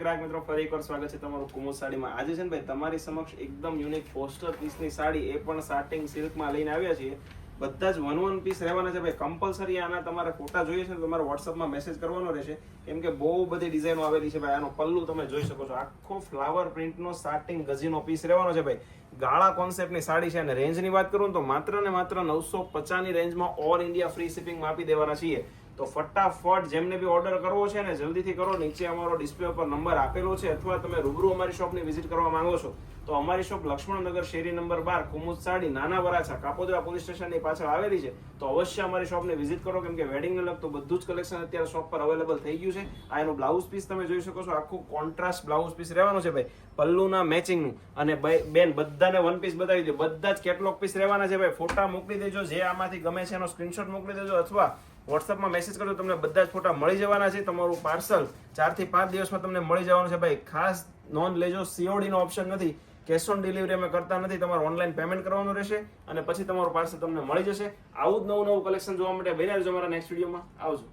ગ્રાહક મિત્રો ફરી એકવાર સ્વાગત છે તમારું કુમુદ સાડીમાં. આજે છે ને ભાઈ તમારી સમક્ષ એકદમ યુનિક પોસ્ટર પીસની સાડી, એ પણ સાટિંગ સિલ્કમાં લઈને આવ્યા છીએ. બધા જ વન પીસ રહેવાના છે ભાઈ. કમ્પલસરી આના તમારે ફોટા જોઈએ છે તો તમારે વોટ્સઅપમાં મેસેજ કરવાનો રહેશે, કેમ કે બહુ બધી ડિઝાઇનો આવેલી છે ભાઈ. આનો પલ્લુ તમે જોઈ શકો છો, આખો ફ્લાવર પ્રિન્ટનો સાટિંગ ગઝીનો પીસ રહેવાનો છે ભાઈ. ગાળા કોન્સેપ્ટની સાડી છે અને રેન્જની વાત કરું તો માત્ર ને માત્ર 950ની રેન્જમાં ઓલ ઇન્ડિયા ફ્રી શિપિંગમાં આપી દેવાના છીએ. તો ફટાફટ જેમને બી ઓર્ડર કરવો છે ને જલ્દીથી કરો. નીચે અમારો ડિસ્પ્લે ઉપર નંબર આપેલો છે, અથવા તમે રૂબરૂ અમારી શોપની વિઝિટ કરવા માંગો છો તો અમારી શોપ લક્ષ્મણનગર શેરી નંબર 12 કુમુદ સાડી, નાના વરાછા, કાપોદ્રા પોલીસ સ્ટેશનની પાછળ આવેલી છે. તો અવશ્ય અમારી શોપને વિઝિટ કરો, કેમ કે વેડિંગને લગતું બધું જ કલેક્શન અત્યારે શોપ પર અવેલેબલ થઈ ગયું છે. આ એનું બ્લાઉઝ પીસ તમે જોઈ શકો છો, આખું કોન્ટ્રાસ્ટ બ્લાઉઝ પીસ રહેવાનું છે ભાઈ, પલ્લુના મેચિંગનું. અને બેન બધાને વન પીસ બતાવી દો, બધા જ કેટલોગ પીસ રહેવાના છે ભાઈ. ફોટા મોકલી દેજો, જે આમાંથી ગમે છે એનો સ્ક્રીનશોટ મોકલી દેજો, અથવા વોટ્સઅપમાં મેસેજ કરજો, તમને બધા જ ફોટા મળી જવાના છે. તમારું પાર્સલ 4 થી 5 દિવસમાં તમને મળી જવાનું છે ભાઈ. ખાસ નોંધ લેજો, COD નો ઓપ્શન નથી, કેશ ઓન ડિલિવરી અમે કરતા નથી. તમારે ઓનલાઈન પેમેન્ટ કરવાનું રહેશે અને પછી તમારું પાર્સલ તમને મળી જશે. આવું જ નવું કલેક્શન જોવા માટે બન્યા રહેજો અમારા નેક્સ્ટ વિડીયોમાં. આવજો.